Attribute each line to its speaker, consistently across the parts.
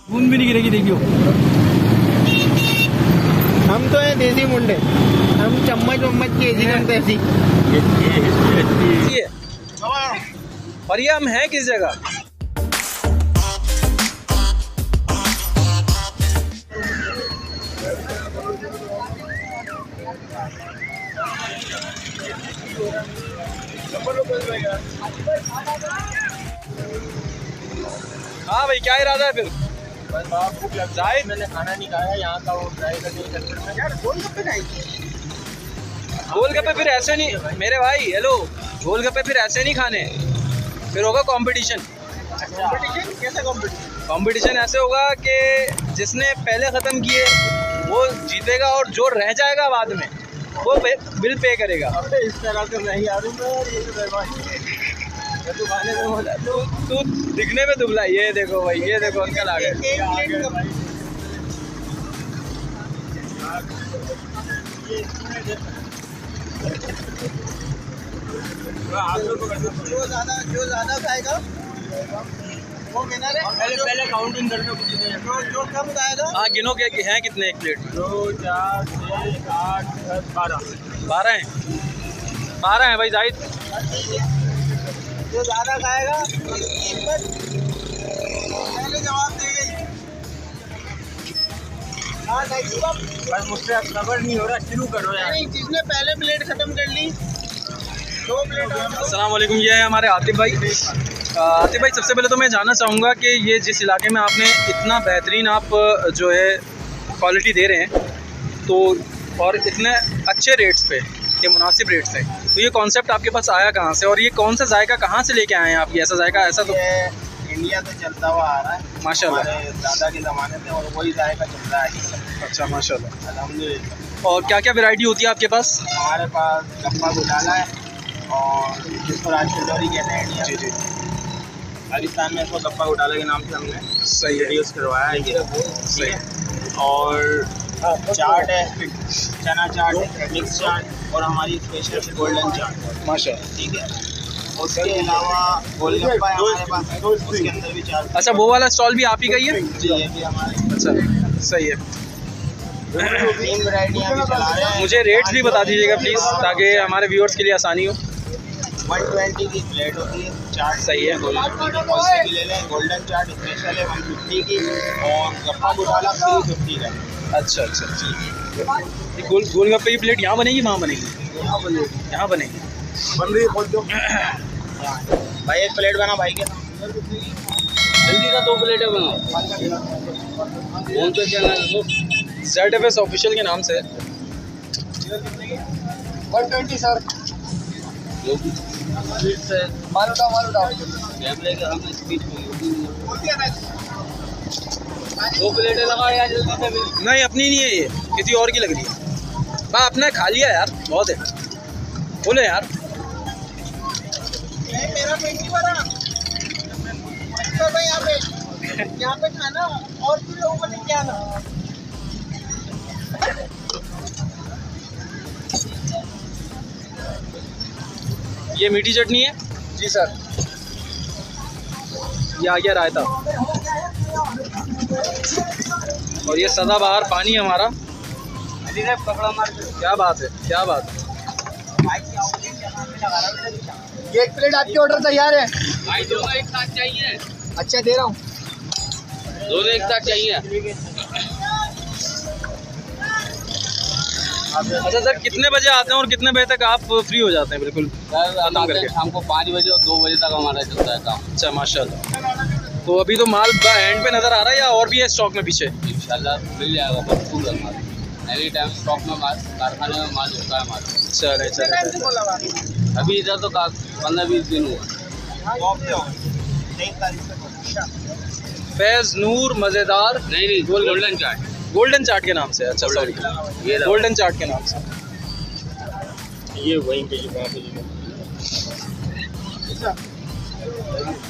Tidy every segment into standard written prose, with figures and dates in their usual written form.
Speaker 1: बूंद भी नहीं गिरेगी, देखियो।
Speaker 2: हम तो है देसी मुंडे, हम चम्मच वम्मच की ऐसी हम तो ऐसी।
Speaker 1: और ये हम हैं किस जगह? हाँ भाई, क्या इरादा है फिर? जाहिद,
Speaker 2: मैंने खाना नहीं खाया यहाँ का, वो ट्राई करने के चक्कर में यार गोलगप्पे खाएंगे।
Speaker 1: गोलगप्पे फिर ऐसे नहीं मेरे भाई, हेलो, गोलगप्पे फिर ऐसे नहीं खाने, फिर होगा कंपटीशन।
Speaker 2: कंपटीशन? कैसा कंपटीशन?
Speaker 1: कंपटीशन ऐसे होगा कि जिसने पहले ख़त्म किए वो जीतेगा और जो रह जाएगा बाद में वो बिल पे करेगा।
Speaker 2: अबे इस तरह से नहीं यारूंगा यार, ये तो बेईमानी है। तू खाने में बोला
Speaker 1: तू दिखने में दुबला, ये देखो भाई, ये देखो अंकल आ गए।
Speaker 2: जो ज्यादा खाएगा वो विनर है। पहले काउंटिंग करना, जो कम खाएगा।
Speaker 1: हाँ, गिनो के हैं कितने एक प्लेट में?
Speaker 2: 2 4 6 8 10 12
Speaker 1: 12 हैं। 12 हैं भाई जाहिद।
Speaker 2: जो ज्यादा खाएगा पहले जवाब देगा। हाँ बस मुझसे अब सबर नहीं हो रहा, शुरू करो यार। नहीं, जिसने पहले प्लेट खत्म कर ली 2 प्लेट।
Speaker 1: अस्सलाम वालेकुम, ये है हमारे आतिफ भाई। आतिफ भाई, सबसे पहले तो मैं जानना चाहूँगा कि ये जिस इलाके में आपने इतना बेहतरीन आप जो है क्वालिटी दे रहे हैं, तो और इतने अच्छे रेट्स पे, ये मुनासिब रेट्स हैं, तो ये कॉन्सेप्ट आपके पास आया कहाँ से और ये कौन सा जायका कहाँ से लेके आए हैं आप? ये ऐसा जायका, ऐसा तो
Speaker 2: इंडिया से चलता हुआ आ रहा है
Speaker 1: माशाल्लाह,
Speaker 2: हमारे दादा के ज़माने से, और वही जायका चल रहा है।
Speaker 1: अच्छा माशाल्लाह।
Speaker 2: अल्हम्दुलिल्लाह।
Speaker 1: और क्या क्या वैरायटी होती है आपके पास?
Speaker 2: हमारे पास गप्पा घोटाला है, और जिसको राजकुंडोरी कहते हैं इंडिया।
Speaker 1: जी जी,
Speaker 2: पाकिस्तान में इसको गप्पा घोटाला के नाम से हमने
Speaker 1: सही है,
Speaker 2: इंट्रोड्यूस करवाया है ये।
Speaker 1: सही है।
Speaker 2: और चाट है, चना चाट है, मिक्स चाट, और हमारी स्पेशल गोल्डन चाट।
Speaker 1: माशाल्लाह,
Speaker 2: ठीक है। उसके अलावा गोलगप्पा है हमारे पास, उसके अंदर भी चाट।
Speaker 1: अच्छा, वो वाला स्टॉल भी आप ही का ही है?
Speaker 2: जी, ये भी हमारे।
Speaker 1: अच्छा, सही है।
Speaker 2: 3 वैरायटियाँ भी चला रहे हैं।
Speaker 1: मुझे रेट्स भी बता दीजिएगा प्लीज़, ताकि हमारे व्यूअर्स के लिए आसानी हो।
Speaker 2: 120 की प्लेट होती है चाट।
Speaker 1: सही है।
Speaker 2: गोल्डन भी ले लें, गोल्डन चाट स्पेशल है 150 की, और गप्पा घोटाला 350 का है।
Speaker 1: अच्छा अच्छा अच्छा। ये गोलगप्पे की प्लेट यहाँ बनेगी, वहाँ बनेगी? यहाँ बनेगी।
Speaker 2: बन रही है, खोल दो भाई। 1 प्लेट बना भाई के।
Speaker 1: जल्दी का 2 प्लेटें बनाओ। कौन सा चैनल है? ZFS ऑफिशियल के नाम से।
Speaker 2: 120 सर। माल उठाओ।
Speaker 1: कैमरे के हम स्पीच में 2 प्लेटें लगाओ यार जल्दी से। नहीं, अपनी नहीं है, ये किसी और की लग रही है। बा अपने खा लिया यार, बहुत है, बोले यार।
Speaker 2: मेरा पेट नहीं भरा। अच्छा भाई, यहाँ पे खाना और भी लोगों को लेके आना।
Speaker 1: ये मीठी चटनी है
Speaker 2: जी सर।
Speaker 1: ये आ गया रायता, और ये सदाबहार पानी हमारा।
Speaker 2: पकड़ा मार।
Speaker 1: क्या बात है, क्या बात है।
Speaker 2: ये 1 प्लेट आपकी ऑर्डर तैयार है
Speaker 1: भाई, दोनों एक साथ चाहिए।
Speaker 2: अच्छा, दे रहा हूँ।
Speaker 1: दोनों एक साथ चाहिए। अच्छा सर, कितने बजे आते हैं और कितने बजे तक आप फ्री हो जाते हैं? बिल्कुल खत्म करके
Speaker 3: शाम को 5 बजे और 2 बजे तक हमारा चलता है काम।
Speaker 1: अच्छा माशाल्लाह। तो अभी तो माल एंड पे नज़र आ रहा है या और भी है स्टॉक में पीछे?
Speaker 3: इंशाल्लाह मिल जाएगा भरपूर माल। एनी टाइम स्टॉक में माल, कारखाने में माल होता है माल।
Speaker 1: चले चले।
Speaker 3: अभी इधर तो 15-20 दिन हुआ।
Speaker 1: फैज़ नूर मज़ेदार
Speaker 3: नहीं, गोल्डन चाट।
Speaker 1: गोल्डन चाट के नाम से। अच्छा सॉरी,
Speaker 3: ये
Speaker 1: गोल्डन चाट के नाम से।
Speaker 2: ये वहीं पे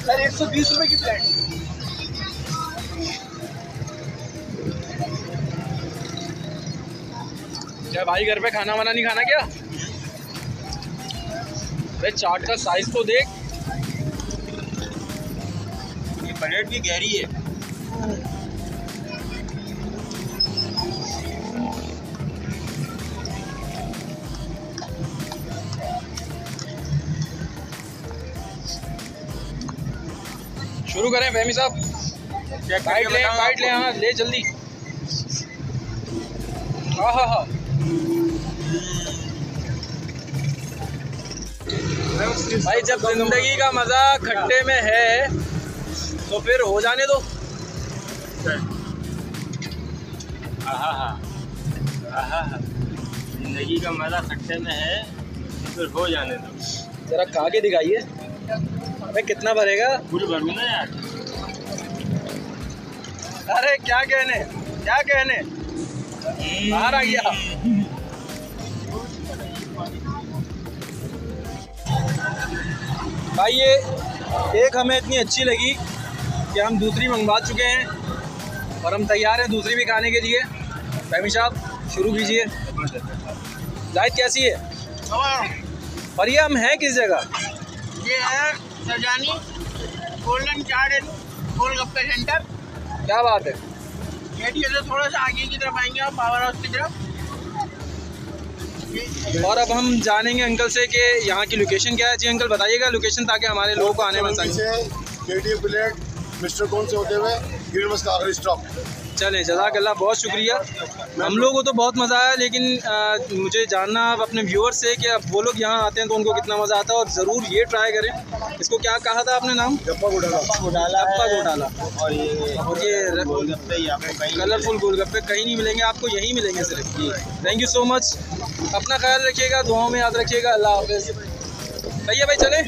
Speaker 2: सर 120 रुपए की प्लेट।
Speaker 1: क्या भाई, घर पे खाना वाना नहीं खाना क्या? अरे चाट का साइज तो देख,
Speaker 2: ये प्लेट भी गहरी है।
Speaker 1: शुरू करें फहमी साहब? बाइट ले, हाँ ले जल्दी। हाँ हाँ हाँ, भाई जब जिंदगी का मज़ा खट्टे में है तो फिर हो जाने दो।
Speaker 2: जिंदगी का मजा खट्टे में है तो फिर हो जाने दो।
Speaker 1: जरा खा के दिखाइए। अबे कितना भरेगा?
Speaker 2: पूरी भर ना यार।
Speaker 1: अरे क्या कहने, क्या कहने, बाहर आ गया। भाई ये एक हमें इतनी अच्छी लगी कि हम दूसरी मंगवा चुके हैं और हम तैयार हैं दूसरी भी खाने के लिए। फहमी साहब शुरू कीजिए। जायद कैसी है? और ये हम हैं किस जगह?
Speaker 2: ये है Sarjani golden chaat and golgappe centre.
Speaker 1: क्या बात है।
Speaker 2: एटीए से थोड़ा सा आगे की तरफ आएंगे आप, पावर हाउस की तरफ।
Speaker 1: और अब हम जानेंगे अंकल से कि यहाँ की लोकेशन क्या है। जी अंकल बताइएगा लोकेशन, ताकि हमारे लोगों को आने में आसानी हो।
Speaker 4: KTM प्लेट मिस्टर कौन से होते हुए ग्रीन बस का आखिरी स्टॉप।
Speaker 1: चलें, जज़ाकल्लाह, बहुत शुक्रिया। हम लोगों को तो बहुत मज़ा आया, लेकिन मुझे जानना अब अपने व्यूअर्स से कि अब वो लोग यहाँ आते हैं तो उनको कितना मज़ा आता है। और ज़रूर ये ट्राई करें। इसको क्या कहा था आपने नाम?
Speaker 4: गप्पा घोटाला।
Speaker 1: गप्पा घोटाला।
Speaker 2: और ये गोलगप्पे ही आपको कहीं
Speaker 1: कलरफुल गोलगप्पे कहीं नहीं मिलेंगे, आपको यहीं मिलेंगे सिर्फ। Thank you so much. अपना ख्याल रखिएगा, दुआओं में याद रखिएगा। अल्लाह हाफ़िज़। सही है भाई, चलें।